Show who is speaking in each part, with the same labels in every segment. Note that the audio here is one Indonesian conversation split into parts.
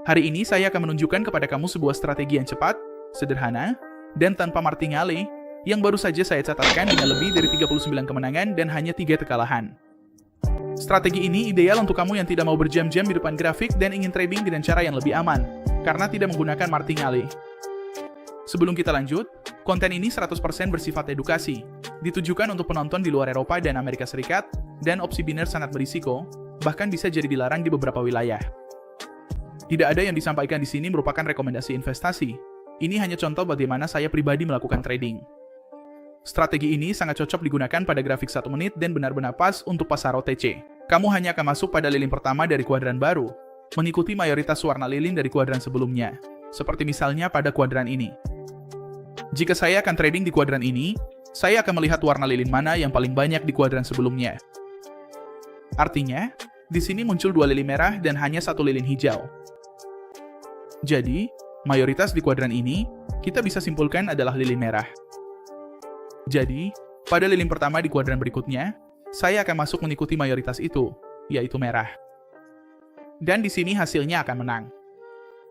Speaker 1: Hari ini saya akan menunjukkan kepada kamu sebuah strategi yang cepat, sederhana, dan tanpa martingale, yang baru saja saya catatkan dengan lebih dari 39 kemenangan dan hanya 3 kekalahan. Strategi ini ideal untuk kamu yang tidak mau berjam-jam di depan grafik dan ingin trading dengan cara yang lebih aman, karena tidak menggunakan martingale. Sebelum kita lanjut, konten ini 100% bersifat edukasi, ditujukan untuk penonton di luar Eropa dan Amerika Serikat, dan opsi biner sangat berisiko, bahkan bisa jadi dilarang di beberapa wilayah. Tidak ada yang disampaikan di sini merupakan rekomendasi investasi. Ini hanya contoh bagaimana saya pribadi melakukan trading. Strategi ini sangat cocok digunakan pada grafik 1 menit dan benar-benar pas untuk pasar OTC. Kamu hanya akan masuk pada lilin pertama dari kuadran baru, mengikuti mayoritas warna lilin dari kuadran sebelumnya, seperti misalnya pada kuadran ini. Jika saya akan trading di kuadran ini, saya akan melihat warna lilin mana yang paling banyak di kuadran sebelumnya. Artinya, di sini muncul 2 lilin merah dan hanya 1 lilin hijau. Jadi, mayoritas di kuadran ini, kita bisa simpulkan adalah lilin merah. Jadi, pada lilin pertama di kuadran berikutnya, saya akan masuk mengikuti mayoritas itu, yaitu merah. Dan di sini hasilnya akan menang.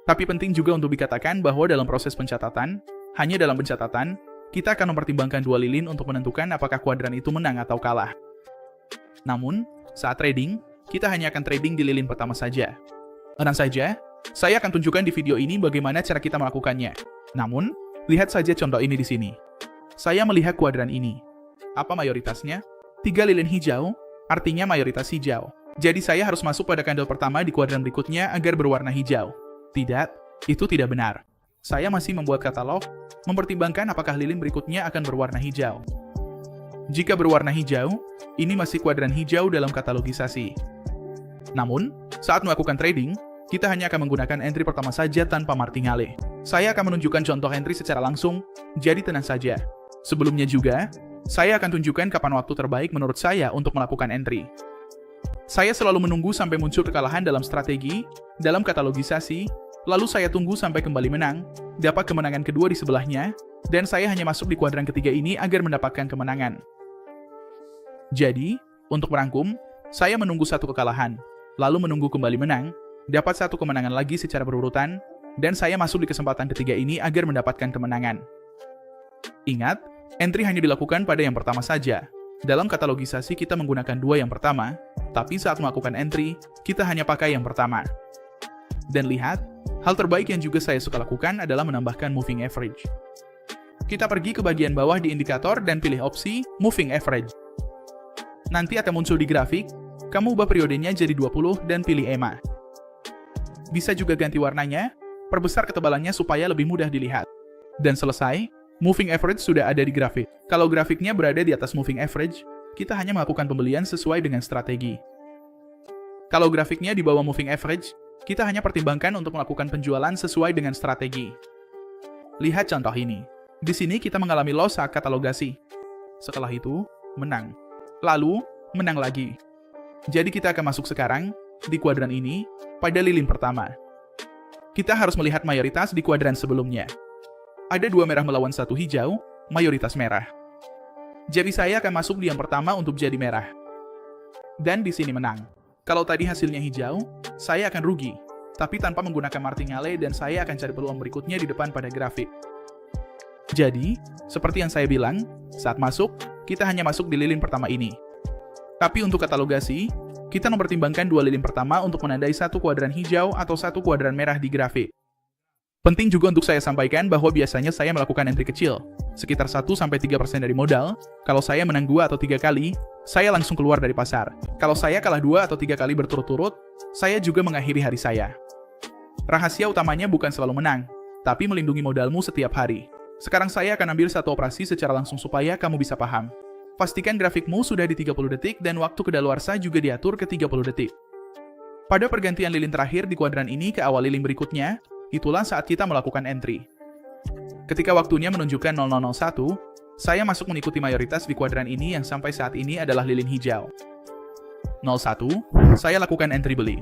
Speaker 1: Tapi penting juga untuk dikatakan bahwa dalam proses pencatatan, hanya dalam pencatatan, kita akan mempertimbangkan 2 lilin untuk menentukan apakah kuadran itu menang atau kalah. Namun, saat trading, kita hanya akan trading di lilin pertama saja. Tenang saja, saya akan tunjukkan di video ini bagaimana cara kita melakukannya. Namun, lihat saja contoh ini di sini. Saya melihat kuadran ini. Apa mayoritasnya? 3 lilin hijau, artinya mayoritas hijau. Jadi saya harus masuk pada candle pertama di kuadran berikutnya agar berwarna hijau. Tidak, itu tidak benar. Saya masih membuat katalog, mempertimbangkan apakah lilin berikutnya akan berwarna hijau. Jika berwarna hijau, ini masih kuadran hijau dalam katalogisasi. Namun, saat melakukan trading, kita hanya akan menggunakan entry pertama saja tanpa martingale. Saya akan menunjukkan contoh entry secara langsung, jadi tenang saja. Sebelumnya juga, saya akan tunjukkan kapan waktu terbaik menurut saya untuk melakukan entry. Saya selalu menunggu sampai muncul kekalahan dalam strategi, dalam katalogisasi, lalu saya tunggu sampai kembali menang, dapat kemenangan kedua di sebelahnya, dan saya hanya masuk di kuadran ketiga ini agar mendapatkan kemenangan. Jadi, untuk merangkum, saya menunggu 1 kekalahan, lalu menunggu kembali menang, dapat 1 kemenangan lagi secara berurutan, dan saya masuk di kesempatan ketiga ini agar mendapatkan kemenangan. Ingat, entry hanya dilakukan pada yang pertama saja. Dalam katalogisasi kita menggunakan 2 yang pertama, tapi saat melakukan entry, kita hanya pakai yang pertama. Dan lihat, hal terbaik yang juga saya suka lakukan adalah menambahkan moving average. Kita pergi ke bagian bawah di indikator dan pilih opsi moving average. Nanti akan muncul di grafik, kamu ubah periodenya jadi 20 dan pilih EMA. Bisa juga ganti warnanya, perbesar ketebalannya supaya lebih mudah dilihat. Dan selesai, moving average sudah ada di grafik. Kalau grafiknya berada di atas moving average, kita hanya melakukan pembelian sesuai dengan strategi. Kalau grafiknya di bawah moving average, kita hanya pertimbangkan untuk melakukan penjualan sesuai dengan strategi. Lihat contoh ini. Di sini kita mengalami loss saat katalogasi. Setelah itu, menang. Lalu, menang lagi. Jadi kita akan masuk sekarang, di kuadran ini, pada lilin pertama. Kita harus melihat mayoritas di kuadran sebelumnya. Ada 2 merah melawan 1 hijau, mayoritas merah. Jadi saya akan masuk di yang pertama untuk jadi merah. Dan di sini menang. Kalau tadi hasilnya hijau, saya akan rugi, tapi tanpa menggunakan martingale dan saya akan cari peluang berikutnya di depan pada grafik. Jadi, seperti yang saya bilang, saat masuk, kita hanya masuk di lilin pertama ini. Tapi untuk katalogasi, kita mempertimbangkan 2 lilin pertama untuk menandai 1 kuadran hijau atau 1 kuadran merah di grafik. Penting juga untuk saya sampaikan bahwa biasanya saya melakukan entry kecil, sekitar 1-3% dari modal. Kalau saya menang 2 atau 3 kali, saya langsung keluar dari pasar. Kalau saya kalah 2 atau 3 kali berturut-turut, saya juga mengakhiri hari saya. Rahasia utamanya bukan selalu menang, tapi melindungi modalmu setiap hari. Sekarang saya akan ambil 1 operasi secara langsung supaya kamu bisa paham. Pastikan grafikmu sudah di 30 detik dan waktu kedaluarsa juga diatur ke 30 detik. Pada pergantian lilin terakhir di kuadran ini ke awal lilin berikutnya, itulah saat kita melakukan entry. Ketika waktunya menunjukkan 0001, saya masuk mengikuti mayoritas di kuadran ini yang sampai saat ini adalah lilin hijau. 01, saya lakukan entry beli.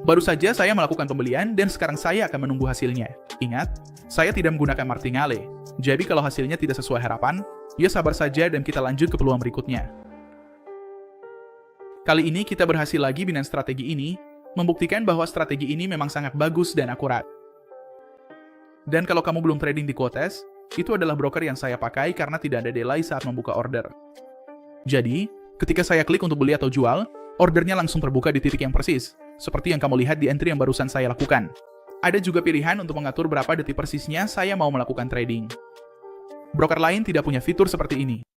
Speaker 1: Baru saja saya melakukan pembelian dan sekarang saya akan menunggu hasilnya. Ingat, saya tidak menggunakan martingale. Jadi kalau hasilnya tidak sesuai harapan, ya sabar saja dan kita lanjut ke peluang berikutnya. Kali ini kita berhasil lagi dengan strategi ini, membuktikan bahwa strategi ini memang sangat bagus dan akurat. Dan kalau kamu belum trading di Quotes, itu adalah broker yang saya pakai karena tidak ada delay saat membuka order. Jadi, ketika saya klik untuk beli atau jual, ordernya langsung terbuka di titik yang persis, seperti yang kamu lihat di entry yang barusan saya lakukan. Ada juga pilihan untuk mengatur berapa detik persisnya saya mau melakukan trading. Broker lain tidak punya fitur seperti ini.